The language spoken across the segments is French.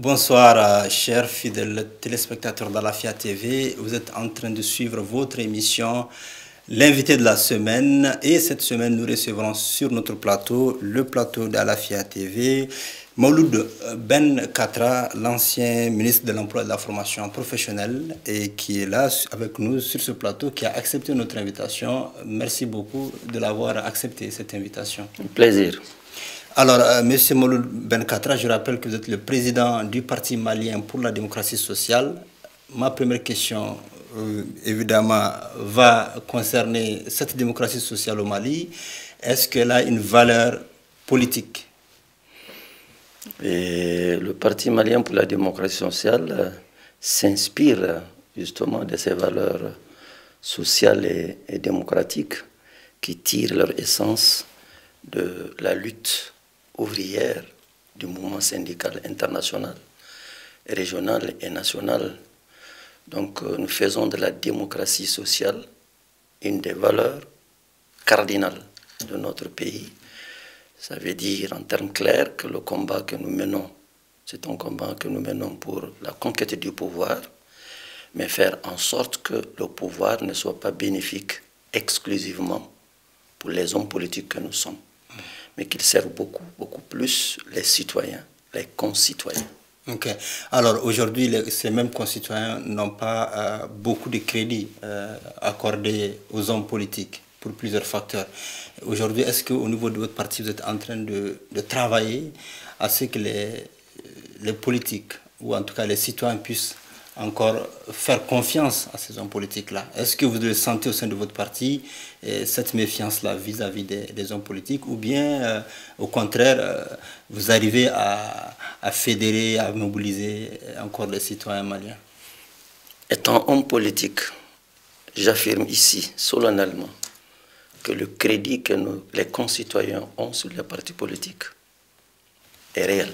Bonsoir, chers fidèles téléspectateurs d'Alafia TV. Vous êtes en train de suivre votre émission, l'invité de la semaine. Et cette semaine, nous recevrons sur notre plateau, le plateau d'Alafia TV, Mouloud Ben Katra, l'ancien ministre de l'Emploi et de la Formation professionnelle, et qui est là avec nous sur ce plateau, qui a accepté notre invitation. Merci beaucoup de l'avoir accepté, cette invitation. Un plaisir. Alors, M. Mouloud Ben Katra, je rappelle que vous êtes le président du Parti malien pour la démocratie sociale. Ma première question, évidemment, va concerner cette démocratie sociale au Mali. Est-ce qu'elle a une valeur politique? Et le Parti malien pour la démocratie sociale s'inspire justement de ces valeurs sociales et démocratiques qui tirent leur essence de la lutte ouvrière du mouvement syndical international, régional et national. Donc nous faisons de la démocratie sociale une des valeurs cardinales de notre pays. Ça veut dire en termes clairs que le combat que nous menons, c'est un combat que nous menons pour la conquête du pouvoir, mais faire en sorte que le pouvoir ne soit pas bénéfique exclusivement pour les hommes politiques que nous sommes, mais qu'il serve beaucoup plus les citoyens, les concitoyens. Ok. Alors aujourd'hui, ces mêmes concitoyens n'ont pas beaucoup de crédits accordés aux hommes politiques pour plusieurs facteurs. Aujourd'hui, est-ce qu'au niveau de votre parti, vous êtes en train de travailler à ce que les politiques, ou en tout cas les citoyens, puissent encore faire confiance à ces hommes politiques-là? Est-ce que vous le sentez au sein de votre parti, cette méfiance-là vis-à-vis des hommes politiques, ou bien au contraire, vous arrivez à fédérer, à mobiliser encore les citoyens maliens? Étant homme politique, j'affirme ici solennellement que le crédit que les concitoyens ont sur les partis politiques est réel.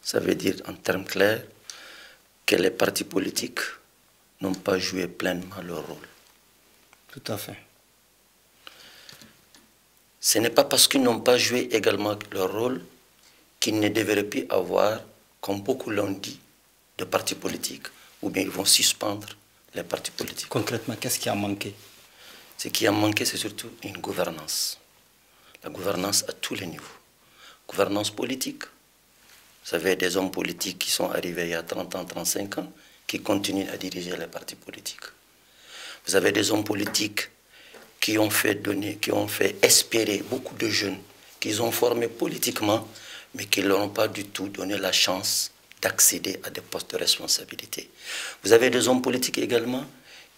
Ça veut dire en termes clairs que les partis politiques n'ont pas joué pleinement leur rôle. Tout à fait. Ce n'est pas parce qu'ils n'ont pas joué également leur rôle qu'ils ne devraient plus avoir, comme beaucoup l'ont dit, de partis politiques, ou bien ils vont suspendre les partis politiques. Concrètement, qu'est-ce qui a manqué? Ce qui a manqué, c'est surtout une gouvernance. La gouvernance à tous les niveaux. Gouvernance politique. Vous savez, des hommes politiques qui sont arrivés il y a 30 ans, 35 ans, qui continuent à diriger les partis politiques. Vous avez des hommes politiques qui ont fait espérer beaucoup de jeunes, qu'ils ont formés politiquement, mais qui ne leur ont pas du tout donné la chance d'accéder à des postes de responsabilité. Vous avez des hommes politiques également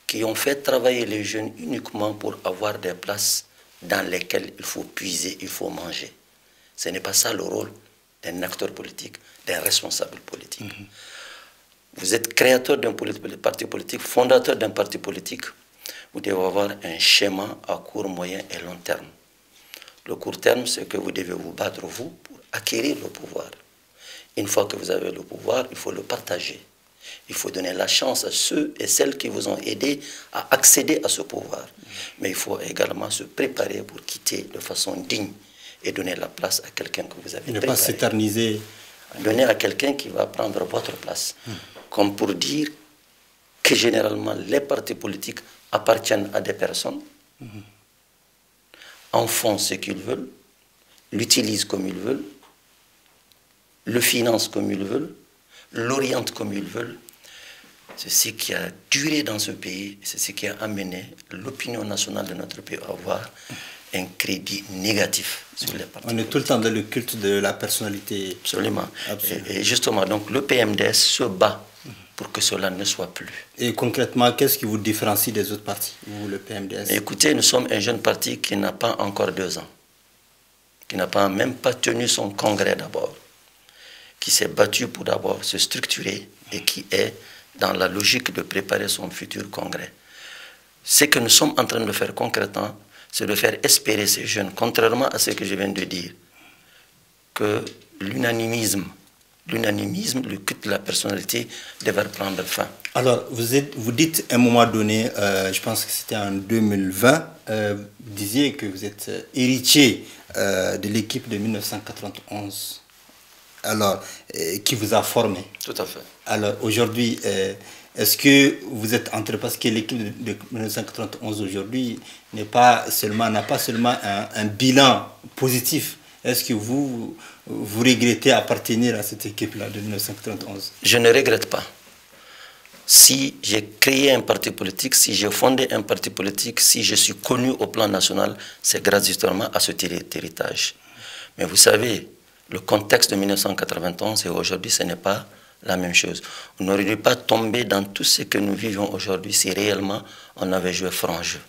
qui ont fait travailler les jeunes uniquement pour avoir des places dans lesquelles il faut puiser, il faut manger. Ce n'est pas ça le rôle d'un acteur politique, d'un responsable politique. Vous êtes créateur d'un parti politique, fondateur d'un parti politique, vous devez avoir un schéma à court, moyen et long terme. Le court terme, c'est que vous devez vous battre, vous, pour acquérir le pouvoir. Une fois que vous avez le pouvoir, il faut le partager. Il faut donner la chance à ceux et celles qui vous ont aidé à accéder à ce pouvoir. Mais il faut également se préparer pour quitter de façon digne et donner la place à quelqu'un que vous avez préparé. Ne pas s'éterniser. Donner à quelqu'un qui va prendre votre place. Comme pour dire que généralement les partis politiques appartiennent à des personnes, en font ce qu'ils veulent, l'utilisent comme ils veulent, le financent comme ils veulent, l'orientent comme ils veulent. C'est ce qui a duré dans ce pays, c'est ce qui a amené l'opinion nationale de notre pays à avoir un crédit négatif sur les partis. On est tout le temps dans le culte de la personnalité. Absolument. Et justement, donc le PMDS se bat pour que cela ne soit plus. Et concrètement, qu'est-ce qui vous différencie des autres partis, vous, le PMDS? Écoutez, nous sommes un jeune parti qui n'a pas encore 2 ans, qui n'a même pas tenu son congrès d'abord, qui s'est battu pour d'abord se structurer et qui est dans la logique de préparer son futur congrès. Ce que nous sommes en train de faire concrètement, c'est de faire espérer ces jeunes, contrairement à ce que je viens de dire, que l'unanimisme, le culte de la personnalité devrait prendre fin. Alors, vous dites à un moment donné, je pense que c'était en 2020, vous disiez que vous êtes héritier de l'équipe de 1991. Alors, qui vous a formé. Tout à fait. Alors aujourd'hui, est-ce que vous êtes entré, parce que l'équipe de 1991 aujourd'hui n'a pas seulement un bilan positif. Est-ce que vous regrettez appartenir à cette équipe-là de 1991? Je ne regrette pas. Si j'ai créé un parti politique, si j'ai fondé un parti politique, si je suis connu au plan national, c'est grâce justement à cet héritage. Mais vous savez, le contexte de 1991 et aujourd'hui, ce n'est pas la même chose. On n'aurait dû pas tomber dans tout ce que nous vivons aujourd'hui si réellement on avait joué franc jeu.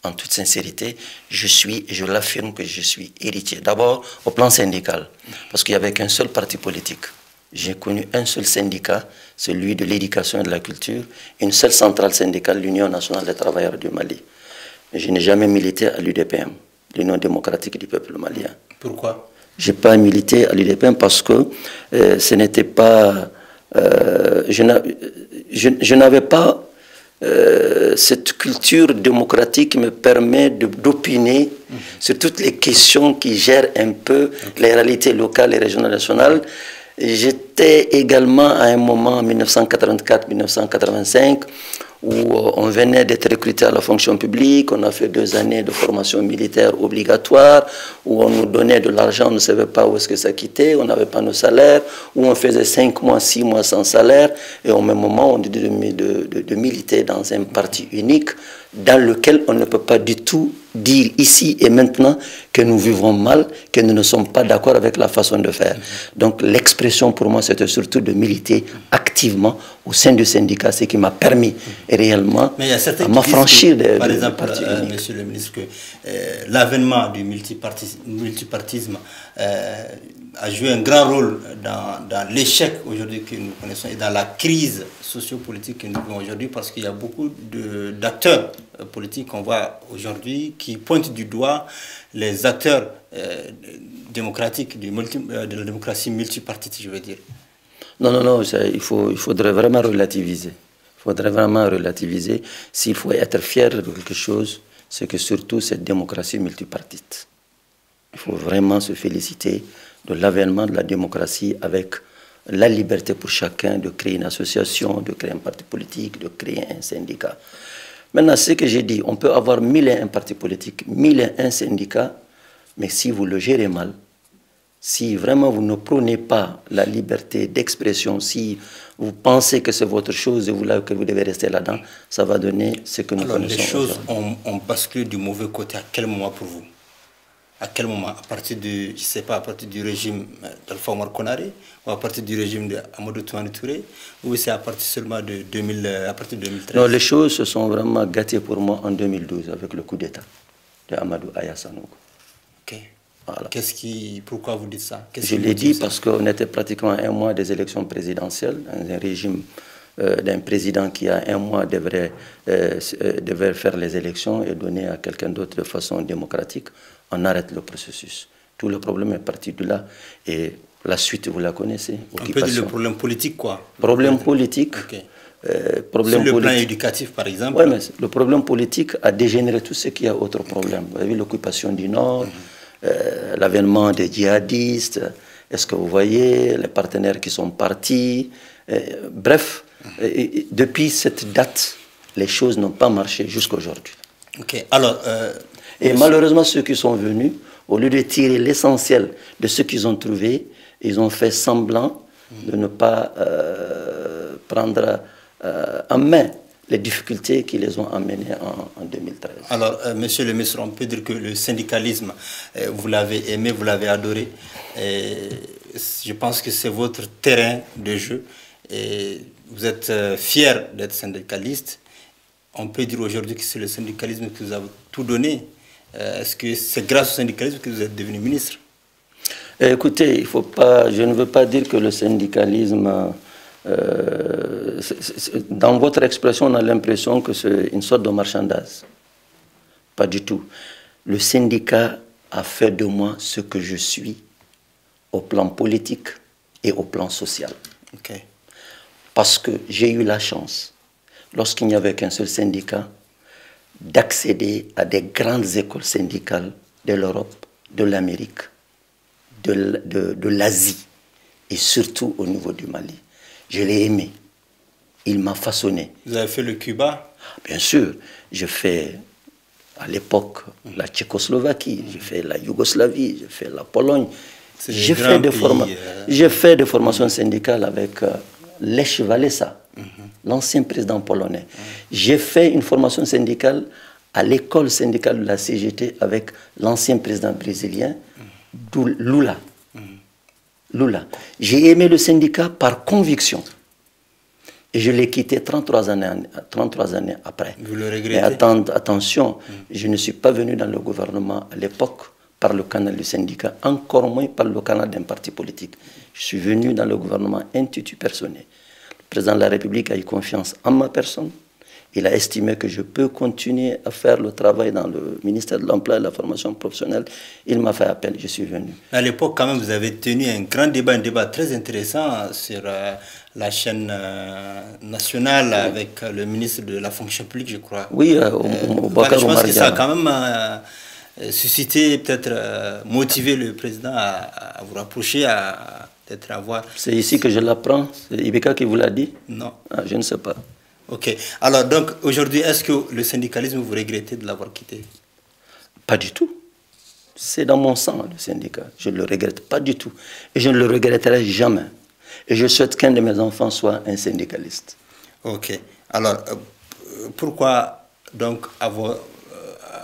En toute sincérité, je l'affirme que je suis héritier. D'abord, au plan syndical, parce qu'il n'y avait qu'un seul parti politique. J'ai connu un seul syndicat, celui de l'éducation et de la culture, une seule centrale syndicale, l'Union nationale des travailleurs du Mali. Mais je n'ai jamais milité à l'UDPM, l'Union démocratique du peuple malien. Pourquoi? Je n'ai pas milité à l'UDPM parce que ce n'était pas... je n'avais pas cette culture démocratique qui me permet d'opiner sur toutes les questions qui gèrent un peu les réalités locales et régionales nationales. J'étais également à un moment en 1984-1985 où on venait d'être recruté à la fonction publique, on a fait 2 années de formation militaire obligatoire, où on nous donnait de l'argent, on ne savait pas où est-ce que ça quittait, on n'avait pas nos salaires, où on faisait 5 mois, 6 mois sans salaire, et au même moment on dit de militer dans un parti unique dans lequel on ne peut pas du tout dire ici et maintenant que nous vivons mal, que nous ne sommes pas d'accord avec la façon de faire. Donc l'expression pour moi c'était surtout de militer activement au sein du syndicat, ce qui m'a permis réellement de m'affranchir des par exemple, monsieur le ministre, que l'avènement du multipartisme a joué un grand rôle dans l'échec aujourd'hui que nous connaissons et dans la crise sociopolitique que nous vivons aujourd'hui, parce qu'il y a beaucoup d'acteurs politiques qu'on voit aujourd'hui qui pointent du doigt les acteurs démocratiques de la démocratie multipartite, je veux dire. Non, il faudrait vraiment relativiser. Il faudrait vraiment relativiser. S'il faut être fier de quelque chose, c'est que surtout cette démocratie multipartite. Il faut vraiment se féliciter de l'avènement de la démocratie avec la liberté pour chacun de créer une association, de créer un parti politique, de créer un syndicat. Maintenant, ce que j'ai dit, on peut avoir 1001 partis politiques, 1001 syndicats, mais si vous le gérez mal, si vraiment vous ne prônez pas la liberté d'expression, si vous pensez que c'est votre chose et que vous devez rester là-dedans, ça va donner ce que nous connaissons. Les choses ont basculé du mauvais côté. À quel moment pour vous? À quel moment? À partir du, je sais pas, à partir du régime d'Alpha Omar Konaré, ou à partir du régime d'Amadou Toumani Touré, ou c'est à partir seulement de 2013? Non, les choses se sont vraiment gâtées pour moi en 2012 avec le coup d'État de Amadou Aya Sanogo. Ok. Voilà. Pourquoi vous dites ça? Je l'ai dit parce qu'on était pratiquement à 1 mois des élections présidentielles, dans un régime d'un président qui à 1 mois devrait faire les élections et donner à quelqu'un d'autre de façon démocratique. On arrête le processus. Tout le problème est parti de là et la suite, vous la connaissez. On peut dire le problème politique, quoi. Problème politique. Okay. Problème sur le plan politique. éducatif, par exemple. Oui, mais le problème politique a dégénéré tout ce qui a autre problème. Vous avez vu l'occupation du Nord, l'avènement des djihadistes, est-ce que vous voyez les partenaires qui sont partis, bref, depuis cette date, les choses n'ont pas marché jusqu'à aujourd'hui. Ok, alors... et malheureusement, ceux qui sont venus, au lieu de tirer l'essentiel de ce qu'ils ont trouvé, ils ont fait semblant de ne pas prendre en main les difficultés qui les ont amenés en 2013. Alors, monsieur le ministre, on peut dire que le syndicalisme, vous l'avez aimé, vous l'avez adoré. Je pense que c'est votre terrain de jeu. Et vous êtes fier d'être syndicaliste. On peut dire aujourd'hui que c'est le syndicalisme qui vous a tout donné. Est-ce que c'est grâce au syndicalisme que vous êtes devenu ministre? Écoutez, je ne veux pas dire que le syndicalisme... dans votre expression, on a l'impression que c'est une sorte de marchandise. Pas du tout. Le syndicat a fait de moi ce que je suis au plan politique et au plan social. Okay. Parce que j'ai eu la chance, lorsqu'il n'y avait qu'un seul syndicat, d'accéder à des grandes écoles syndicales de l'Europe, de l'Amérique, de l'Asie et surtout au niveau du Mali. Je l'ai aimé. Il m'a façonné. Vous avez fait le Cuba? Bien sûr, j'ai fait à l'époque la Tchécoslovaquie, j'ai fait la Yougoslavie, j'ai fait la Pologne. J'ai fait des formations syndicales avec Lech Walesa, l'ancien président polonais. J'ai fait une formation syndicale à l'école syndicale de la CGT avec l'ancien président brésilien, Lula. J'ai aimé le syndicat par conviction. Et je l'ai quitté 33 années après. Vous le regrettez? Mais attention, je ne suis pas venu dans le gouvernement à l'époque par le canal du syndicat, encore moins par le canal d'un parti politique. Je suis venu dans le gouvernement institut personnel. Le président de la République a eu confiance en ma personne. Il a estimé que je peux continuer à faire le travail dans le ministère de l'Emploi et de la formation professionnelle. Il m'a fait appel, je suis venu. À l'époque, quand même, vous avez tenu un grand débat, un débat très intéressant sur la chaîne nationale avec le ministre de la fonction publique, je crois. Oui, je pense que ça a quand même suscité, peut-être motivé le président à vous rapprocher, à peut-être avoir... C'est ici que je l'apprends? C'est Ibeka qui vous l'a dit? Non. Ah, je ne sais pas. Ok. Alors, donc, aujourd'hui, est-ce que le syndicalisme, vous regrettez de l'avoir quitté? Pas du tout. C'est dans mon sang, le syndicat. Je ne le regrette pas du tout. Et je ne le regretterai jamais. Et je souhaite qu'un de mes enfants soit un syndicaliste. Ok. Alors, pourquoi, donc,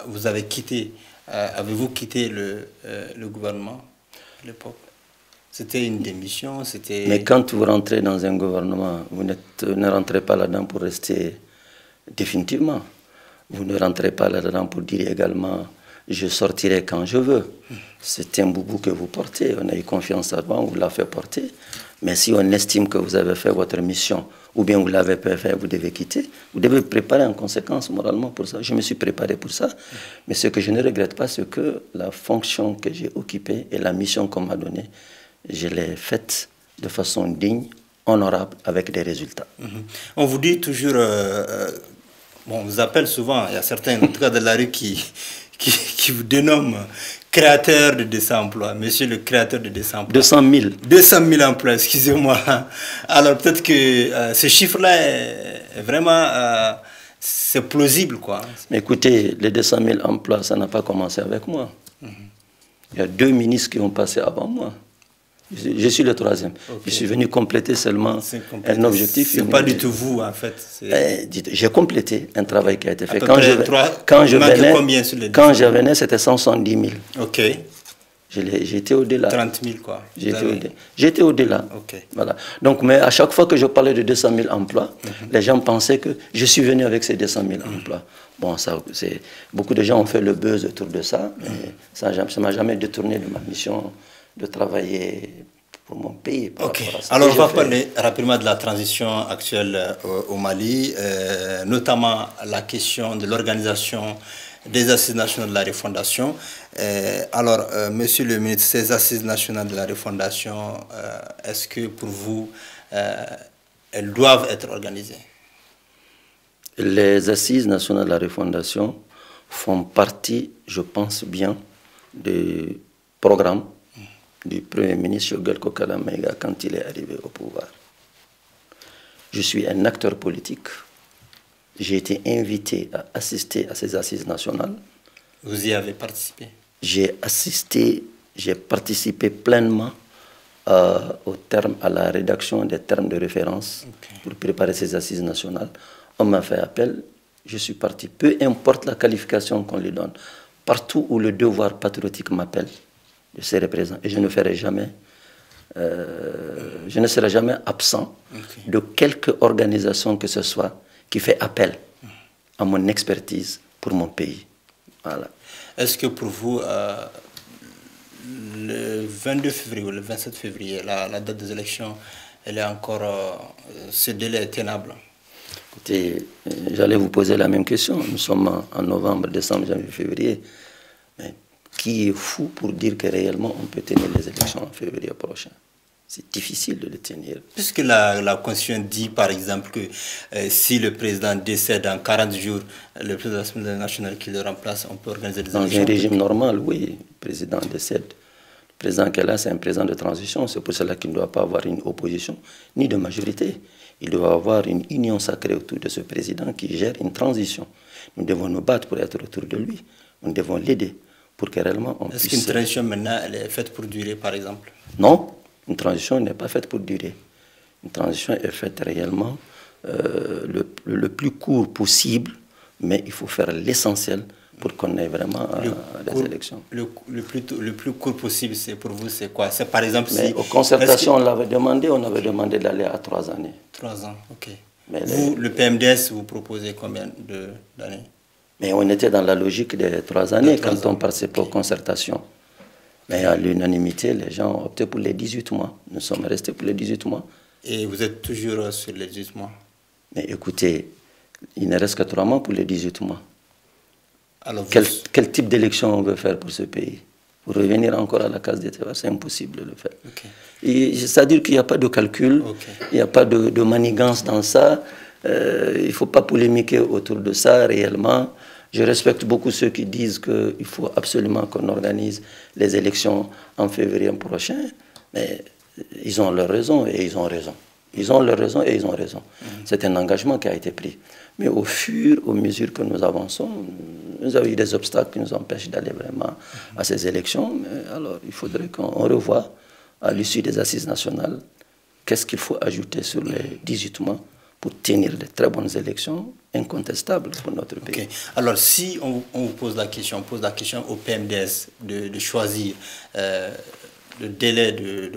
vous avez quitté, avez-vous quitté le gouvernement à l'époque? C'était une démission, c'était... Mais quand vous rentrez dans un gouvernement, vous ne rentrez pas là-dedans pour rester définitivement. Vous ne rentrez pas là-dedans pour dire également « je sortirai quand je veux ». C'est un boubou que vous portez, on a eu confiance avant, on vous l'a fait porter. Mais si on estime que vous avez fait votre mission, ou bien vous l'avez pas fait, vous devez quitter, vous devez préparer en conséquence moralement pour ça. Je me suis préparé pour ça. Mais ce que je ne regrette pas, c'est que la fonction que j'ai occupée et la mission qu'on m'a donnée, je l'ai faite de façon digne, honorable, avec des résultats. On vous dit toujours, bon, on vous appelle souvent, il y a certains, en tout cas de la rue, qui vous dénomment créateur de 200 emplois, monsieur le créateur de 200 emplois. 200 000. 200 000 emplois, excusez-moi. Alors peut-être que ce chiffre-là est vraiment, c'est plausible, quoi. Mais écoutez, les 200 000 emplois, ça n'a pas commencé avec moi. Il y a 2 ministres qui ont passé avant moi. Je suis le 3e. Okay. Je suis venu compléter seulement un objectif. Ce n'est pas du tout vous, en fait. J'ai complété un travail qui a été fait. Quand je venais, c'était 170 000. Ok. J'étais au-delà. 30 000, quoi. J'étais au-delà. Okay. Voilà. Donc, mais à chaque fois que je parlais de 200 000 emplois, les gens pensaient que je suis venu avec ces 200 000 emplois. Bon, beaucoup de gens ont fait le buzz autour de ça, mais ça ne m'a jamais détourné de ma mission de travailler pour mon pays. Ok. Alors, on va parler rapidement de la transition actuelle au Mali, notamment la question de l'organisation des Assises nationales de la refondation. Alors, monsieur le ministre, ces Assises nationales de la refondation, est-ce que pour vous, elles doivent être organisées? Les Assises nationales de la refondation font partie, je pense bien, du programme du Premier ministre Choguel Kokala Maïga quand il est arrivé au pouvoir. Je suis un acteur politique. J'ai été invité à assister à ces assises nationales. Vous y avez participé? J'ai assisté, j'ai participé pleinement à la rédaction des termes de référence pour préparer ces assises nationales. On m'a fait appel, je suis parti. Peu importe la qualification qu'on lui donne, partout où le devoir patriotique m'appelle, je serai présent et je ne ferai jamais, je ne serai jamais absent de quelque organisation que ce soit qui fait appel à mon expertise pour mon pays. Voilà. Est-ce que pour vous, le 22 février ou le 27 février, la date des élections, elle est encore, ce délai est tenable? Écoutez, j'allais vous poser la même question. Nous sommes en novembre, décembre, janvier, février. Mais qui est fou pour dire que réellement on peut tenir les élections en février prochain? C'est difficile de les tenir. Puisque la Constitution dit par exemple que si le président décède en 40 jours, le président de l'Assemblée nationale qui le remplace, on peut organiser des élections. Dans un régime normal, oui, le président décède. Le Le président Kella, c'est un président de transition. C'est pour cela qu'il ne doit pas avoir une opposition ni de majorité. Il doit avoir une union sacrée autour de ce président qui gère une transition. Nous devons nous battre pour être autour de lui. Nous devons l'aider pour que réellement on puisse... Est-ce qu'une transition maintenant, elle est faite pour durer, par exemple? Non, une transition n'est pas faite pour durer. Une transition est faite réellement le plus court possible, mais il faut faire l'essentiel pour qu'on ait vraiment des élections. Le plus court possible, c'est pour vous, c'est quoi? C'est par exemple mais si... aux concertations, on avait demandé d'aller à 3 années. 3 ans, ok. Mais vous, le PMDS, vous proposez combien d'années? Mais on était dans la logique des 3 années quand on participait aux concertations. Mais à l'unanimité, les gens ont opté pour les 18 mois. Nous sommes restés pour les 18 mois. Et vous êtes toujours sur les 18 mois? Mais écoutez, il ne reste que 3 mois pour les 18 mois. Alors quel type d'élection on veut faire pour ce pays? Pour revenir encore à la case des travailleurs, c'est impossible de le faire. Okay. C'est-à-dire qu'il n'y a pas de calcul, il n'y a pas de manigance dans ça. Il ne faut pas polémiquer autour de ça réellement. Je respecte beaucoup ceux qui disent qu'il faut absolument qu'on organise les élections en février prochain, mais ils ont leur raison et ils ont raison. Ils ont leur raison et ils ont raison. C'est un engagement qui a été pris. Mais au fur et à mesure que nous avançons, nous avons eu des obstacles qui nous empêchent d'aller vraiment à ces élections. Mais alors, il faudrait qu'on revoie à l'issue des assises nationales qu'est-ce qu'il faut ajouter sur les 18 mois pour tenir de très bonnes élections incontestables pour notre pays. Okay. Alors, si on vous pose la question au PMDS de choisir le délai,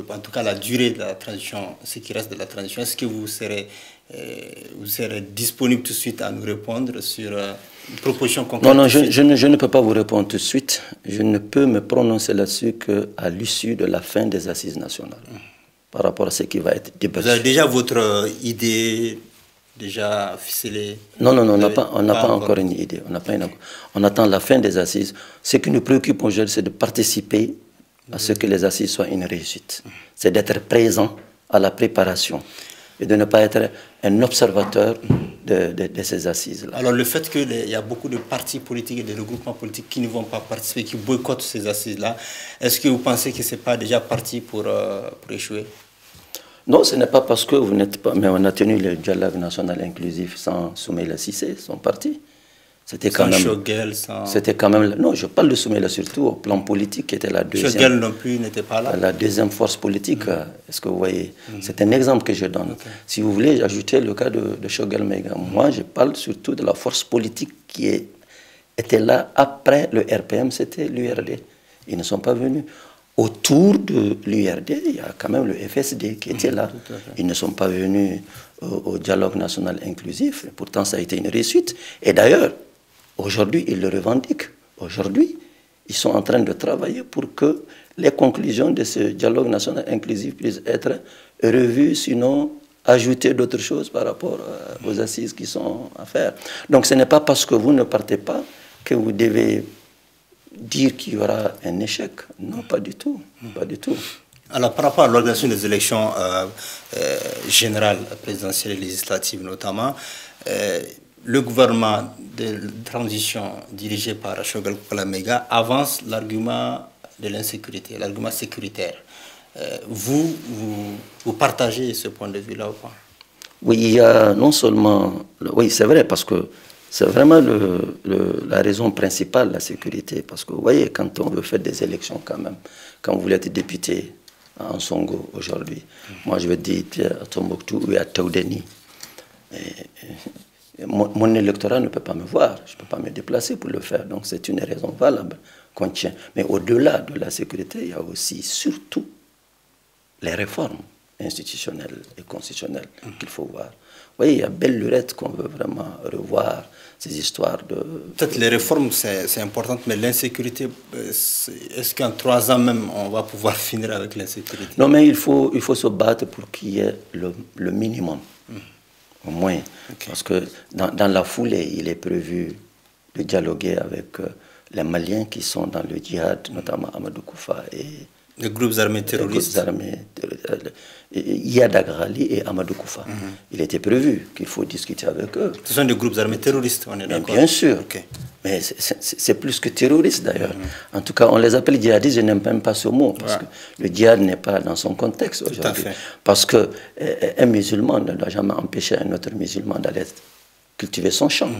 en tout cas la durée de la transition, ce qui reste de la transition, est-ce que vous serez disponible tout de suite à nous répondre sur une proposition concrète? Non, je ne peux pas vous répondre tout de suite. Je ne peux me prononcer là-dessus qu'à l'issue de la fin des assises nationales, par rapport à ce qui va être débattu. Vous avez déjà votre idée déjà ficelée? Non, on n'a pas encore une idée. On attend la fin des assises. Ce qui nous préoccupe aujourd'hui, c'est de participer à ce que les assises soient une réussite. C'est d'être présent à la préparation et de ne pas être un observateur de ces assises-là. Alors le fait qu'il y a beaucoup de partis politiques et de regroupements politiques qui ne vont pas participer, qui boycottent ces assises-là, est-ce que vous pensez que ce n'est pas déjà parti pour échouer? Non, ce n'est pas parce que vous n'êtes pas... Mais on a tenu le dialogue national inclusif sans Soumaïla Cissé, son parti. C'était quand même... Choguel, sans... C'était quand même... Non, je parle de Soumaïla surtout au plan politique, qui était la deuxième... Choguel non plus n'était pas là. La deuxième force politique, est-ce que vous voyez? C'est un exemple que je donne. Si vous voulez ajouter le cas de Choguel Maïga, moi je parle surtout de la force politique qui était là après le RPM, c'était l'URD. Ils ne sont pas venus. Autour de l'URD, il y a quand même le FSD qui était là. Ils ne sont pas venus au dialogue national inclusif. Pourtant, ça a été une réussite. Et d'ailleurs, aujourd'hui, ils le revendiquent. Aujourd'hui, ils sont en train de travailler pour que les conclusions de ce dialogue national inclusif puissent être revues, sinon ajouter d'autres choses par rapport aux assises qui sont à faire. Donc, ce n'est pas parce que vous ne partez pas que vous devez dire qu'il y aura un échec. Non, pas du tout. Pas du tout. Alors, par rapport à l'organisation des élections générales, présidentielles et législatives notamment, le gouvernement de transition dirigé par Choguel Maïga avance l'argument de l'insécurité, l'argument sécuritaire. Vous partagez ce point de vue-là ou pas? Oui, il y a non seulement... Oui, c'est vrai, parce que c'est vraiment la raison principale, la sécurité. Parce que vous voyez, quand on veut faire des élections quand même, quand vous voulez être député en Songo aujourd'hui, moi je veux dire à Tombouctou ou à Taoudeni, mon électorat ne peut pas me voir, je ne peux pas me déplacer pour le faire. Donc c'est une raison valable qu'on tient. Mais au-delà de la sécurité, il y a aussi surtout les réformes institutionnelles et constitutionnelles qu'il faut voir. Vous voyez, il y a belle lurette qu'on veut vraiment revoir, ces histoires de... Peut-être les réformes, c'est important, mais l'insécurité, est-ce qu'en 3 ans même, on va pouvoir finir avec l'insécurité? Non, mais il faut se battre pour qu'il y ait le minimum, au moins. Parce que dans la foulée, il est prévu de dialoguer avec les Maliens qui sont dans le djihad, notamment Amadou Koufa et Les groupes armés terroristes. Iyad Agrali et Amadou Koufa. Il était prévu qu'il faut discuter avec eux. Ce sont des groupes armés terroristes, on est d'accord? Bien sûr. Mais c'est plus que terroristes d'ailleurs. En tout cas, on les appelle djihadistes, je n'aime même pas ce mot, parce que le djihad n'est pas dans son contexte aujourd'hui. Parce qu'un musulman ne doit jamais empêcher un autre musulman d'aller cultiver son champ.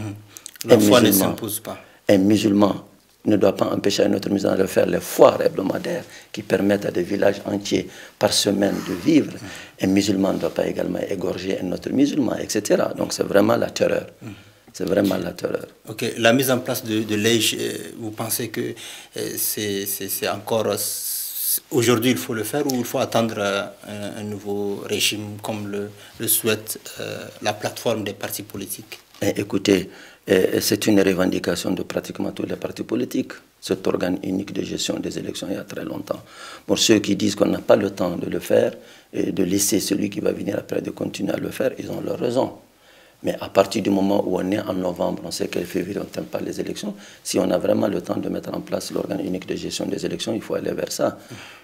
La foi ne s'impose pas. Un musulman ne doit pas empêcher un autre musulman de faire les foires hebdomadaires qui permettent à des villages entiers par semaine de vivre. Un musulman ne doit pas également égorger un autre musulman, etc. Donc c'est vraiment la terreur. C'est vraiment la terreur. Ok, la mise en place de l'EJ, vous pensez que c'est encore... Aujourd'hui, il faut le faire ou il faut attendre un nouveau régime comme le souhaite la plateforme des partis politiques? Écoutez, c'est une revendication de pratiquement tous les partis politiques, cet organe unique de gestion des élections il y a très longtemps. Pour ceux qui disent qu'on n'a pas le temps de le faire et de laisser celui qui va venir après de continuer à le faire, ils ont leur raison. Mais à partir du moment où on est en novembre, on sait qu'en février, on ne tient pas les élections. Si on a vraiment le temps de mettre en place l'organe unique de gestion des élections, il faut aller vers ça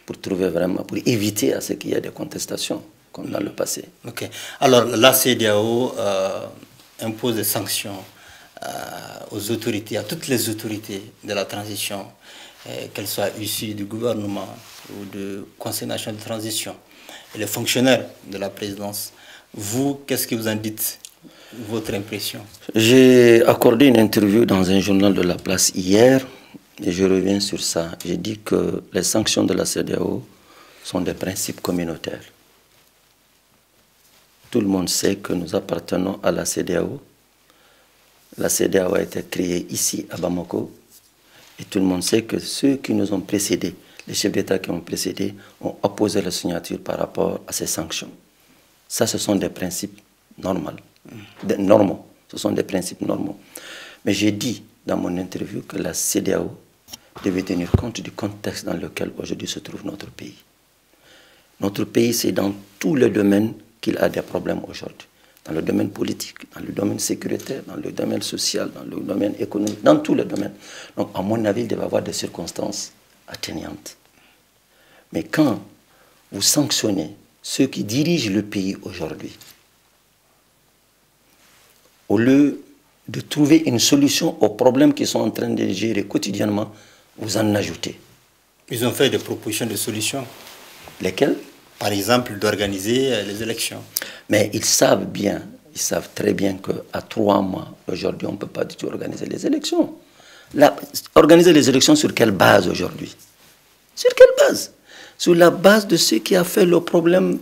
pour trouver vraiment, pour éviter à ce qu'il y ait des contestations comme dans le passé. Ok. Alors la CEDEAO impose des sanctions aux autorités, à toutes les autorités de la transition, qu'elles soient issues du gouvernement ou du Conseil national de transition, et les fonctionnaires de la présidence. Vous, qu'est-ce que vous en dites? Votre impression? J'ai accordé une interview dans un journal de La Place hier, et je reviens sur ça. J'ai dit que les sanctions de la CEDEAO sont des principes communautaires. Tout le monde sait que nous appartenons à la CEDEAO. La CEDEAO a été créée ici, à Bamako, et tout le monde sait que ceux qui nous ont précédés, les chefs d'État qui ont précédé, ont opposé la signature par rapport à ces sanctions. Ça, ce sont des principes normaux. Ce sont des principes normaux. Mais j'ai dit dans mon interview que la CEDEAO devait tenir compte du contexte dans lequel aujourd'hui se trouve notre pays. Notre pays, c'est dans tous les domaines qu'il a des problèmes aujourd'hui. Dans le domaine politique, dans le domaine sécuritaire, dans le domaine social, dans le domaine économique, dans tous les domaines. Donc, à mon avis, il devait y avoir des circonstances atteignantes. Mais quand vous sanctionnez ceux qui dirigent le pays aujourd'hui, au lieu de trouver une solution aux problèmes qu'ils sont en train de gérer quotidiennement, vous en ajoutez. Ils ont fait des propositions de solutions. Lesquelles? Par exemple, d'organiser les élections. Mais ils savent très bien qu'à 3 mois, aujourd'hui, on ne peut pas du tout organiser les élections. Organiser les élections sur quelle base aujourd'hui? Sur quelle base? Sur la base de ce qui a fait le problème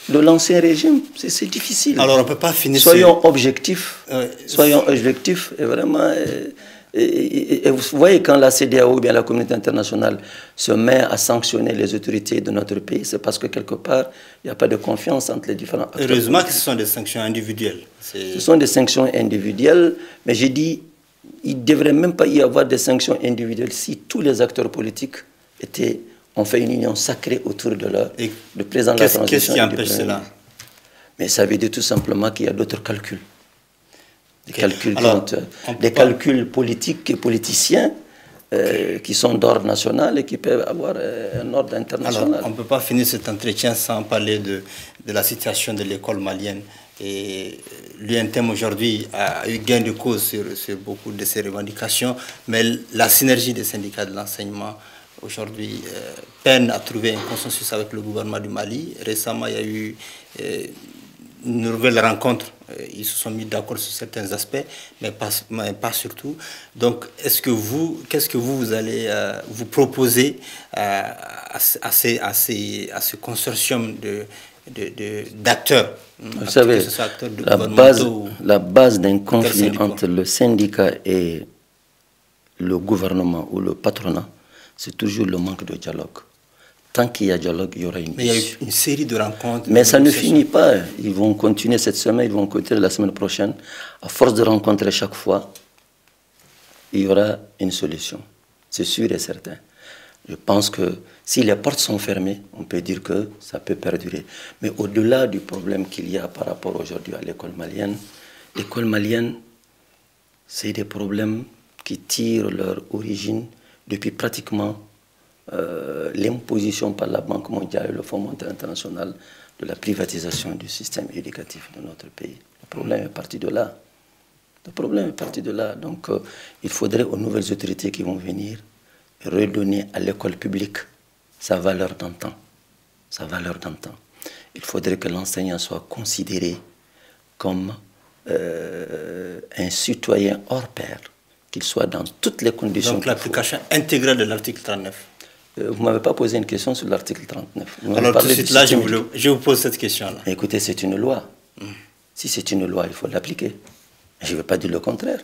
de l'ancien régime. C'est difficile. Alors on ne peut pas finir... Soyons objectifs. Soyons objectifs et vraiment... Et vous voyez, quand la CEDEAO ou bien la communauté internationale se met à sanctionner les autorités de notre pays, c'est parce que quelque part, il n'y a pas de confiance entre les différents acteurs. Heureusement que ce sont des sanctions individuelles. Ce sont des sanctions individuelles, mais j'ai dit, il ne devrait même pas y avoir des sanctions individuelles si tous les acteurs politiques ont fait une union sacrée autour de le président de la transition. Qu'est-ce qui empêche cela? Mais ça veut dire tout simplement qu'il y a d'autres calculs. Des calculs politiques et politiciens qui sont d'ordre national et qui peuvent avoir un ordre international. Alors, on ne peut pas finir cet entretien sans parler de la situation de l'école malienne. Et l'UNTM aujourd'hui a eu gain de cause sur beaucoup de ces revendications, mais la synergie des syndicats de l'enseignement aujourd'hui peine à trouver un consensus avec le gouvernement du Mali. Récemment, il y a eu une nouvelle rencontre. Ils se sont mis d'accord sur certains aspects, mais pas sur tout. Donc, qu'est-ce que vous allez vous proposer à ce consortium d'acteurs? Vous savez, la base d'un conflit entre le syndicat et le gouvernement ou le patronat, c'est toujours le manque de dialogue. Tant qu'il y a dialogue, il y aura une issue. Mais il y a eu une série de rencontres. Mais ça ne finit pas. Ils vont continuer cette semaine, ils vont continuer la semaine prochaine. À force de rencontrer chaque fois, il y aura une solution. C'est sûr et certain. Je pense que si les portes sont fermées, on peut dire que ça peut perdurer. Mais au-delà du problème qu'il y a par rapport aujourd'hui à l'école malienne, c'est des problèmes qui tirent leur origine depuis pratiquement l'imposition par la Banque mondiale et le Fonds monétaire international de la privatisation du système éducatif de notre pays. Le problème est parti de là. Le problème est parti de là. Donc, il faudrait aux nouvelles autorités qui vont venir redonner à l'école publique sa valeur d'antan. Sa valeur d'antan. Il faudrait que l'enseignant soit considéré comme un citoyen hors pair, qu'il soit dans toutes les conditions. Donc l'application intégrale de l'article 39. Vous ne m'avez pas posé une question sur l'article 39. Alors tout de suite là, je vous pose cette question-là. Écoutez, c'est une loi. Si c'est une loi, il faut l'appliquer. Je ne veux pas dire le contraire.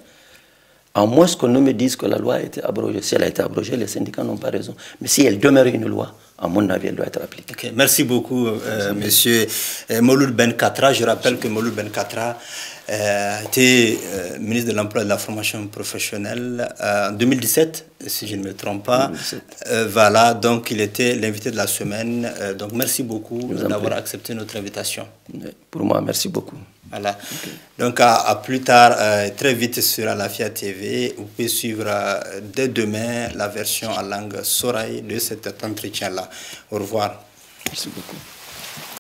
À moins qu'on ne me dise que la loi a été abrogée. Si elle a été abrogée, les syndicats n'ont pas raison. Mais si elle demeure une loi, à mon avis, elle doit être appliquée. Okay. Merci beaucoup, monsieur Mouloud Ben Katra. Je rappelle que Mouloud Ben Katra a été ministre de l'Emploi et de la Formation professionnelle en 2017, si je ne me trompe pas. Voilà, donc il était l'invité de la semaine. Donc merci beaucoup d'avoir accepté notre invitation. Pour moi, merci beaucoup. Voilà. Okay. Donc à plus tard, très vite sur Alafia TV. Vous pouvez suivre dès demain la version en langue Soraï de cet entretien-là. Au revoir. Merci beaucoup.